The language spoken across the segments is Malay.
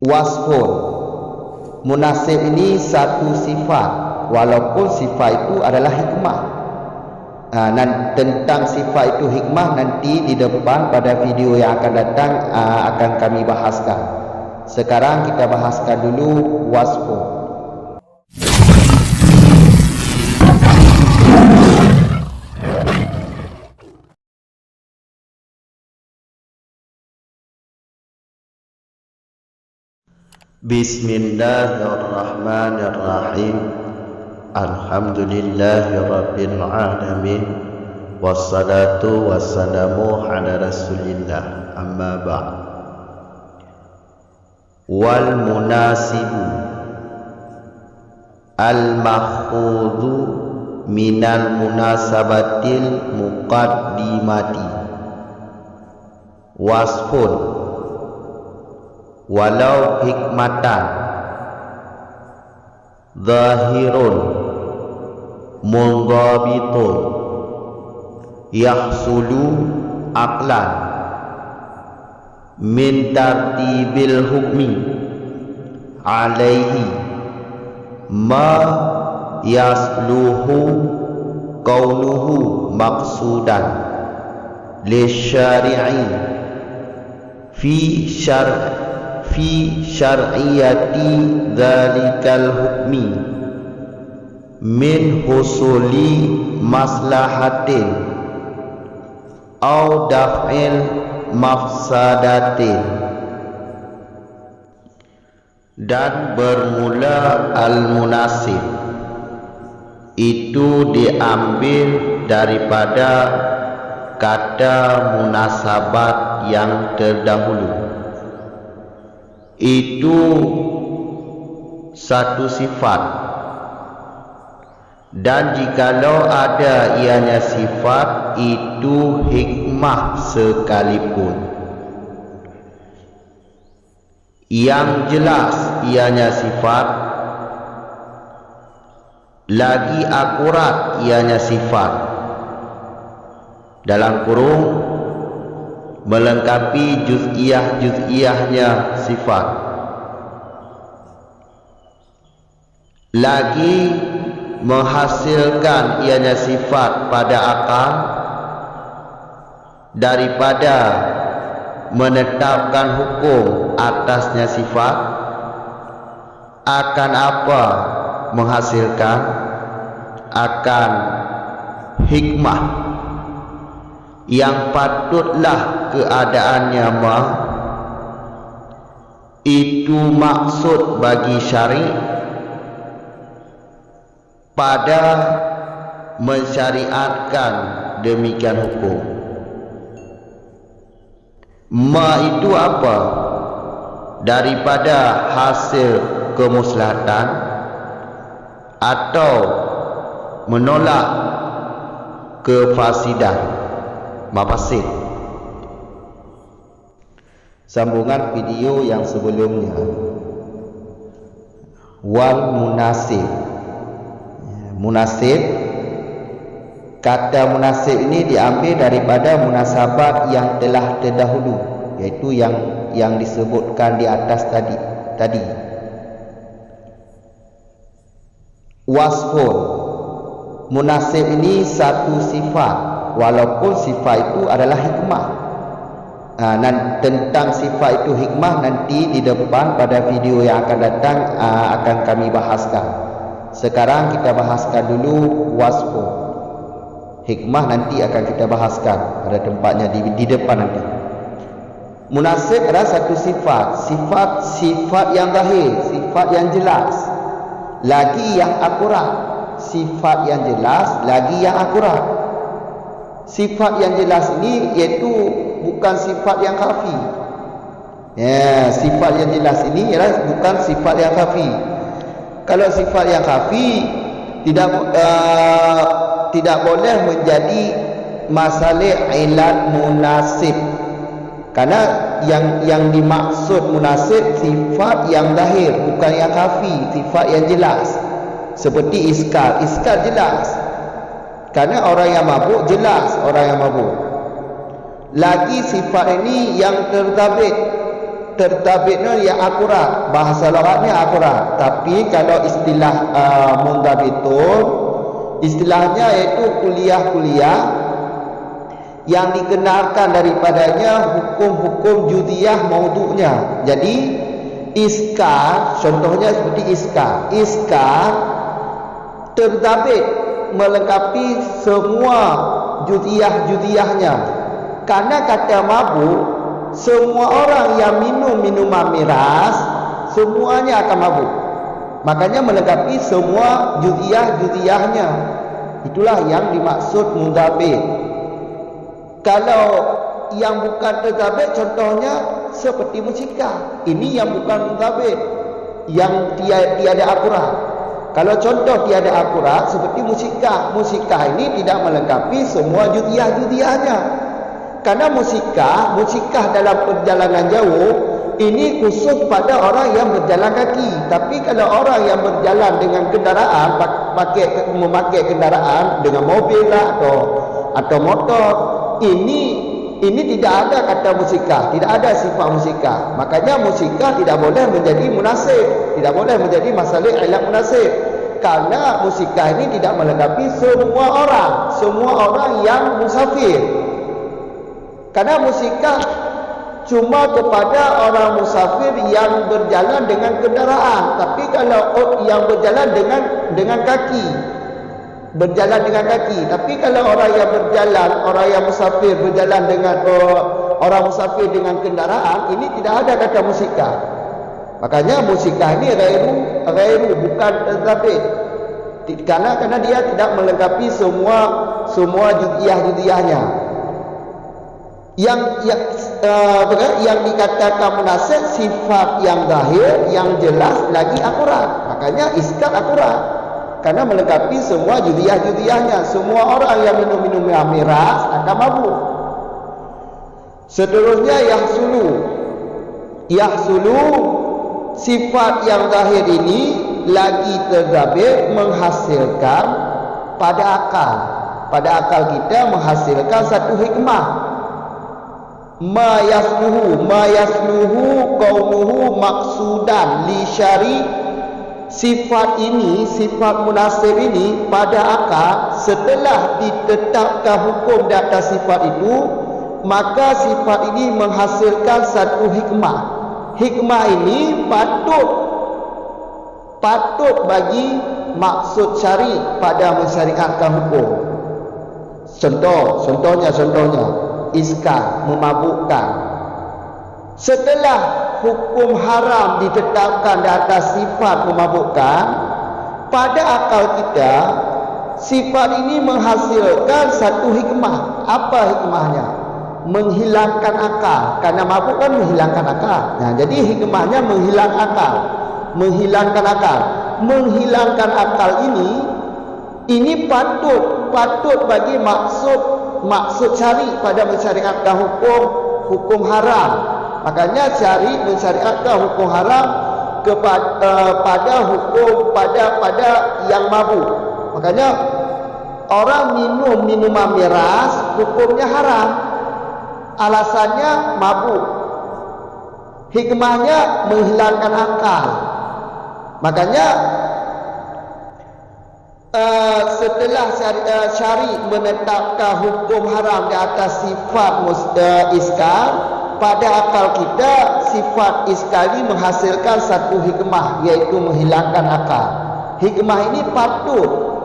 Wasfun, munasib ini satu sifat, walaupun sifat itu adalah hikmah. Dan tentang sifat itu hikmah nanti di depan pada video yang akan datang akan kami bahaskan. Sekarang kita bahaskan dulu wasfun. Bismillahirrahmanirrahim. Alhamdulillahirabbil alamin. Wassalatu wassalamu ala Rasulillah. Amma ba'd. Wal munasibu al makhudhu minal munasabatil muqaddimati. Wasfun, walau hikmatan, zahirun, mundhabitun, yahsulu aqlan, min tartibil hukmi alaihi ma yasluhu qawluhu maqsudan lisyari'i fi syar'iyati dzalikal hukmi min husuli maslahatin au daf'il mafsadatin. Dan bermula al-munasib itu diambil daripada kata munasabat yang terdahulu. Itu satu sifat, dan jikalau ada ianya sifat itu hikmah sekalipun. Yang jelas ianya sifat, lagi akurat ianya sifat, dalam kurung melengkapi juz'iyah-juz'iyahnya sifat, lagi menghasilkan ianya sifat pada akal daripada menetapkan hukum atasnya sifat. Akan apa menghasilkan? Akan hikmah yang patutlah keadaannya itu maksud bagi syari pada mensyariatkan demikian hukum. Itu apa? Daripada hasil kemaslahatan atau menolak kefasidan, mafasid. Sambungan video yang sebelumnya. Wal munasib. Munasib, kata munasib ini diambil daripada munasabat yang telah terdahulu, yaitu yang disebutkan di atas tadi. Wasfun, munasib ini satu sifat, walaupun sifat itu adalah hikmah. Dan tentang sifat itu hikmah nanti di depan pada video yang akan datang akan kami bahaskan. Sekarang kita bahaskan dulu wasfun. Hikmah nanti akan kita bahaskan pada tempatnya di depan nanti. Munasib adalah satu sifat yang zahir, sifat yang jelas, lagi yang akurat. Sifat yang jelas lagi yang akurat. Sifat yang jelas ini iaitu bukan sifat yang khafi. Sifat yang jelas ini ialah bukan sifat yang khafi. Kalau sifat yang khafi tidak boleh menjadi masalah ilat munasib, karena yang dimaksud munasib sifat yang zahir, bukan yang khafi, sifat yang jelas. Seperti iskar jelas, karena orang yang mabuk jelas orang yang mabuk. Lagi sifat ini yang tertabit, tertabitnya yang akurat, bahasa lughatnya akurat. Tapi kalau istilah mundabitun, istilahnya iaitu kuliah-kuliah yang dikenalkan daripadanya hukum-hukum judiyah maudhu'nya. Jadi iskar, contohnya seperti iskar tertabit melengkapi semua judiyah-judiyahnya. Karena kata mabuk, semua orang yang minum minuman miras semuanya akan mabuk. Makanya melengkapi semua judiyah-judiyahnya. Itulah yang dimaksud mundabit. Kalau yang bukan tertabit, contohnya seperti musikah, ini yang bukan mundabit, yang tiada akurat. Kalau contoh tiada akurat seperti musikah ini tidak melengkapi semua judiyah-judiyahnya. Karena musikah dalam perjalanan jauh ini khusus pada orang yang berjalan kaki. Tapi kalau orang yang berjalan dengan kendaraan, memakai kendaraan dengan mobil lah atau motor, ini tidak ada kata musikah, tidak ada sifat musikah. Makanya musikah tidak boleh menjadi munasib, tidak boleh menjadi masalah ilat munasib. Karena musikah ini tidak melengkapi semua orang yang musafir. Karena musikah cuma kepada orang musafir yang berjalan dengan kendaraan. Tapi kalau yang berjalan dengan kaki, tapi kalau orang yang musafir berjalan dengan orang musafir dengan kendaraan, ini tidak ada kata musikah. Makanya musikah ini ghairu bukan tertabit. Karena dia tidak melengkapi semua judiyah-judiyahnya. Yang dikatakan munasib sifat yang zahir, yang jelas lagi akurat. Makanya iskar akurat. Karena melengkapi semua judiyah-judiyahnya. Semua orang yang minum miras akan mabuk. Seterusnya yahsulu sifat yang zahir ini lagi tertabit menghasilkan pada akal kita menghasilkan satu hikmah. Ma yasluhu kaunuhu maksudan li syari. Sifat munasib ini pada akal setelah ditetapkan hukum di atas sifat itu, maka sifat ini menghasilkan satu hikmah. Hikmah ini patut bagi maksud syari pada mensyariatkan hukum. Contohnya iskar, memabukkan. Setelah hukum haram ditetapkan di atas sifat memabukkan, pada akal kita sifat ini menghasilkan satu hikmah. Apa hikmahnya? Menghilangkan akal. Karena mabuk kan menghilangkan akal. Nah, jadi hikmahnya menghilangkan akal ini patut bagi maksud syari pada mensyariatkan hukum haram. Makanya syari mensyariatkan hukum haram pada yang mabuk. Makanya orang minum minuman miras hukumnya haram, alasannya mabuk. Hikmahnya menghilangkan akal. Makanya setelah syari menetapkan hukum haram di atas sifat iskar, pada akal kita sifat iskar ini menghasilkan satu hikmah, yaitu menghilangkan akal. Hikmah ini patut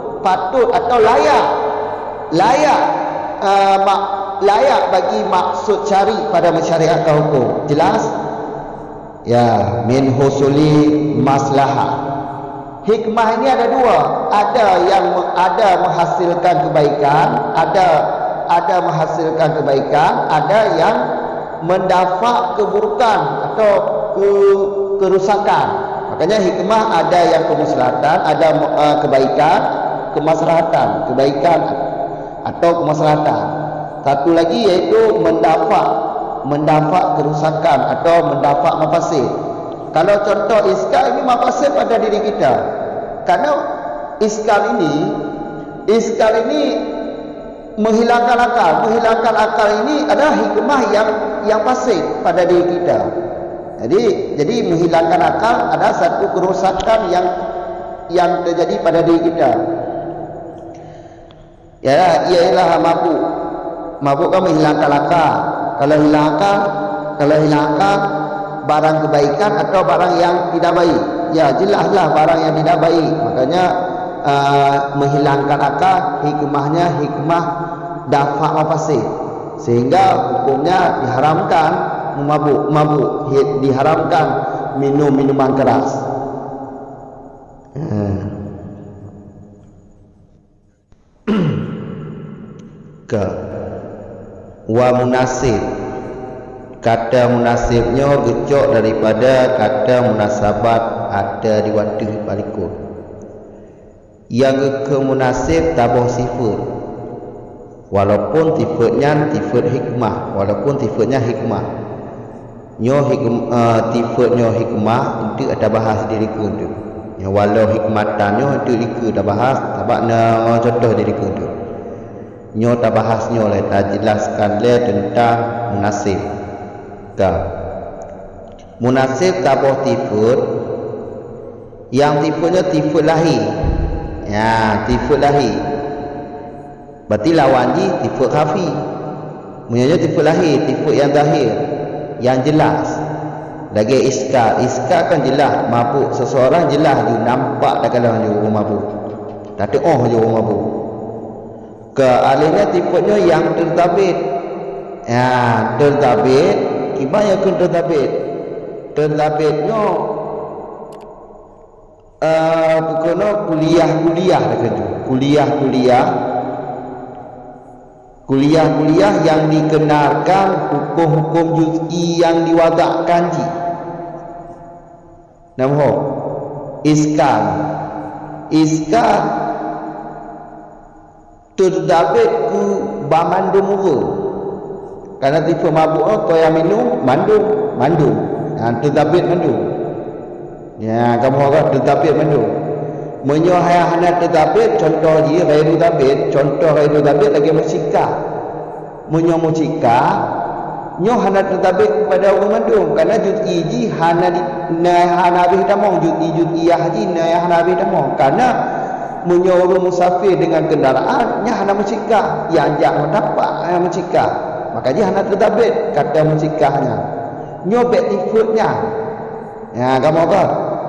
atau layak bagi maksud syari pada mensyariatkan hukum. Jelas? Ya, min husuli maslahah. Hikmah ini ada dua. Ada menghasilkan kebaikan, ada menghasilkan kebaikan, ada yang mendapat keburukan atau kerusakan. Makanya hikmah ada yang kemaslahatan, ada kebaikan, kebaikan atau kemaslahatan. Satu lagi yaitu mendapat kerusakan atau mendapat mafasid. Kalau contoh iskar ini mafasid pada diri kita. Karena iskar ini menghilangkan akal. Menghilangkan akal ini adalah hikmah yang fasid pada diri kita. Jadi menghilangkan akal ada satu kerosakan yang terjadi pada diri kita. Ya, ialah mabuk. Mabuk kan menghilangkan akal. Kalau hilang akal, barang kebaikan atau barang yang tidak baik. Ya, jelaslah barang yang tidak baik. Makanya menghilangkan akal, hikmah dafa' mafasid. Sehingga hukumnya diharamkan mabuk, diharamkan minum minuman keras. Wa munasib, kata munasibnya gecok daripada kata munasabat ada di wadah balikun. Yang ke munasib tabah sifat, walaupun sifatnya sifat hikmah, sifatnya hikmah itu ada bahas diri kundu. Ya, walau hikmatannya itu ika dah bahas, tabakna contoh diri kundu. Nyo tak bahasnya oleh tak jelaskan le tentang munasib. Munasib tabah tifut, yang tifutnya tifut lahir. Ya, tifut lahir. Berarti lawan di tifut khafi. Munanya tifut lahir, tifut yang zahir, yang jelas. Lagi iskar kan jelas, mabuk seseorang jelas dia nampak dah kalau dia orang mabuk. Tak ada dia orang mabuk. Kealihnya tipenya yang tertabit. Ya, tertabit. Gimana yang tertabit? Tertabitnya bukannya kuliah dekat tu. Kuliah yang dikenalkan hukum-hukum juz'i yang diwatakkan ji. Nama Iskar terdabit ku bamandu mura. Karena tipe mabuk kau yang minum mandu. Terdabit mandu. Ya, kamu orang terdabit mandu. Menyohaya hana terdabit contoh dia ghairu dabit, contoh ghairu dabit lagi musikah. Musikah nyo hana terdabit kepada orang mandu karena juz'i ji hana bih tamong juz'iyah ji hana bih tamong karena menyuruh musafir dengan kendaraan nya hana musikah yang jak mendapat musikah maka dia hana terdabit kata musikahnya nyo bet tifutnya ya kamu apa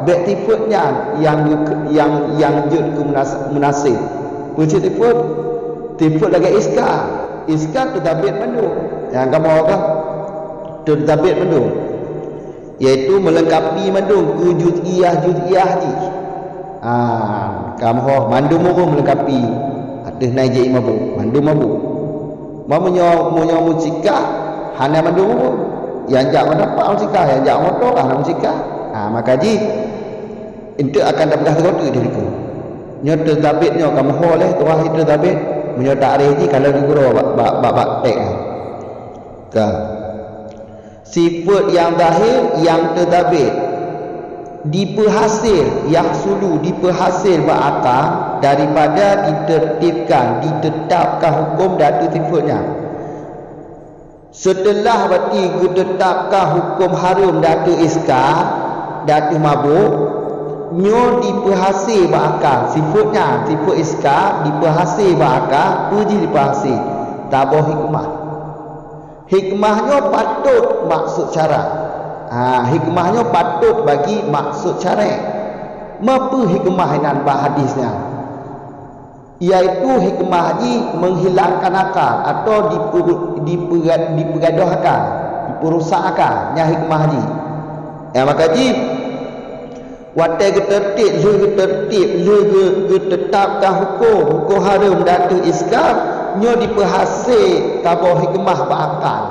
bet tifutnya yang jud ke munasib puji tifut lagi iskar terdabit mandu yang kamu apa terdabit mandu iaitu melengkapi mandu ke juz'iyah ni. Kamu mandu muru melengkapi ada naik je mabuk mandu mabuk mau musikah hana mandu muru yang jak mendapat musikah yang jak motor hana musikah maka ji itu akan dapat tergoda diriku nyo terdabitnya kamu oleh tuah itu terdabit menyo takrif ji kalau diguru bab tek sifat yang zahir yang terdabit diperhasil berakal daripada ditetapkan hukum datu sifatnya. Setelah berarti ditetapkan hukum harum datu iskar, datu mabuk, nyo diperhasil berakal sifatnya, sifat iskar diperhasil berakal, puji diperhasil tabah hikmahnya patut maksud syarak. Hikmahnya patut bagi maksud syarak. Apa hikmah nan hadisnya? Iaitu hikmah ji menghilangkan akal atau dipergaduhkan, diperusakkan nya hikmah ji. Ya maka ji watai tertib tetapkan hukum harum datu iskar nyo diperhasil tabah hikmah berakal.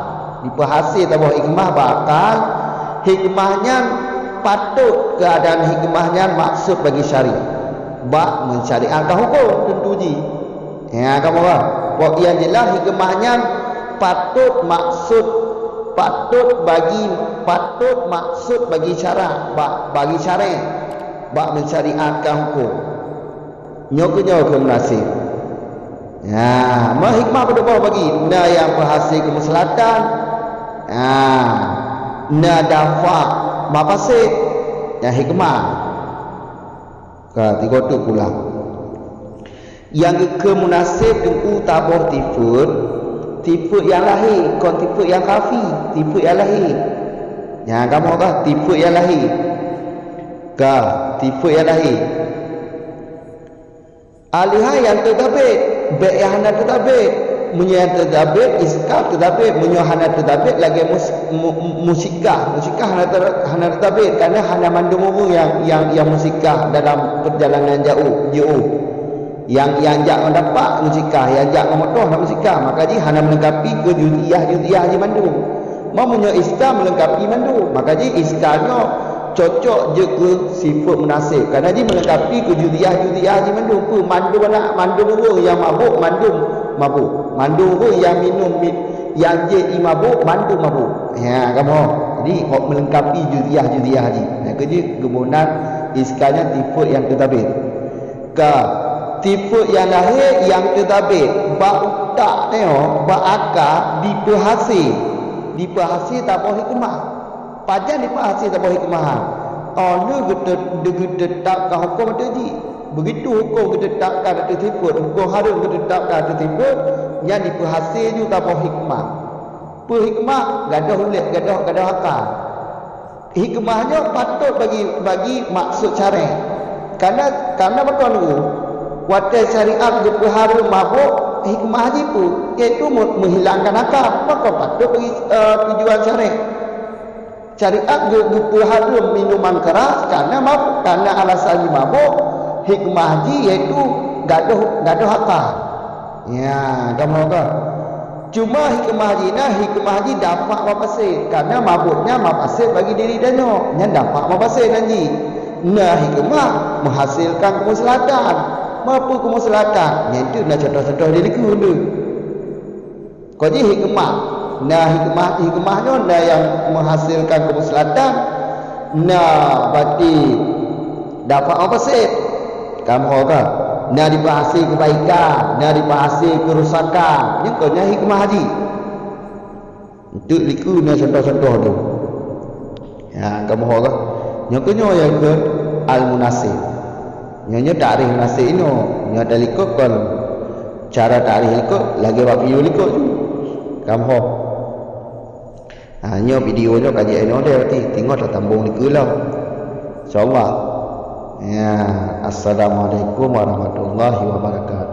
Diperhasil tabah hikmah berakal. Hikmahnya patut keadaan hikmahnya maksud bagi syari mensyariatkan hukum tentu ji ya kamu apa pok yang jelas hikmahnya patut maksud bagi syarak bagi syari mensyariatkan hukum nyo ke munasib ya hikmah pada bawah bagi benda yang berhasil kemaslahatan na dafa mafasid yang hikmah. Tiga tu pula. Yang ke munasib dengan tabur tifut yang lahir, kon tifut yang khafi, tifut yang lahir. Yang kamu kah tifut yang lahir. Tifut yang lahir. Alihai yang terdabit, baik yang hana terdabit, munya yang terdabit, iskaf terdabit, munya hana terdabit lagi musikah hana terdabit, kerana hana mandung yang musikah dalam perjalanan jauh. Yang jak dapat musikah, yang jak motor nak musikah, maka ji hana melengkapi ke juziyah ji mandung. Mamunya iskah melengkapi mandung, maka ji iskahnya cocok je ke sifat munasib, kerana dia melengkapi ke juziyah je mandum pun mandum nak mandum pun yang mabuk mandum pun yang minum yang je mabuk mandum mabuk ya kamu. Jadi melengkapi juziyah je nah kerja kemudian iskalnya tipe yang tertabit tipe yang lahir yang tertabit bak tak tengok bak akal dipahasi tak boleh hikmah. Pajan dipahasi tak boleh hikmah. Onu ditetapkan hukum tadi. Begitu hukum ditetapkan ada tiput, hukum harum ditetapkan ada tiput, yang dipahasi juga tak boleh hikmah. Hikmah gadah ulik, gadah akal. Hikmahnya patut bagi maksud syariat. Karena betul tu. Watai syariat harum mabuk hikmah je pun iaitu menghilangkan akal. Maka patut bagi tujuan syariat. Syariat harum minuman keras karena alasan mabuk. Hikmah ji iaitu gaduh akal. Ya, kamu tahu. Cuma hikmah ji dapat mafasid karena mabuknya mafasid bagi diri danyo. Yang dapat mafasid nanti. Nah, hikmah menghasilkan kemaslahatan. Apa kemaslahatan? Yang itu nak contoh-contoh diri ku dulu. Kau ji hikmah. Nah, hikmahnya nah yang menghasilkan kemaslahatan. Nah, berarti dapat mafasid. Kamu kata, nak dibahasi kebaikan, nak dibahasi kerusakan. Yang kau hikmah haji. Itu liku nak contoh-contoh tu. Ya, kamu kata, yang kau yang ke al-munasib. Yang tarikh munasib ini, yang ada liku kan cara tarikh liku lagi buat video liku tu. Kamu hanya videonya kaji ini dia berarti tengok tak tambung liku lah. InsyaAllah. Ya, assalamualaikum warahmatullahi wabarakatuh.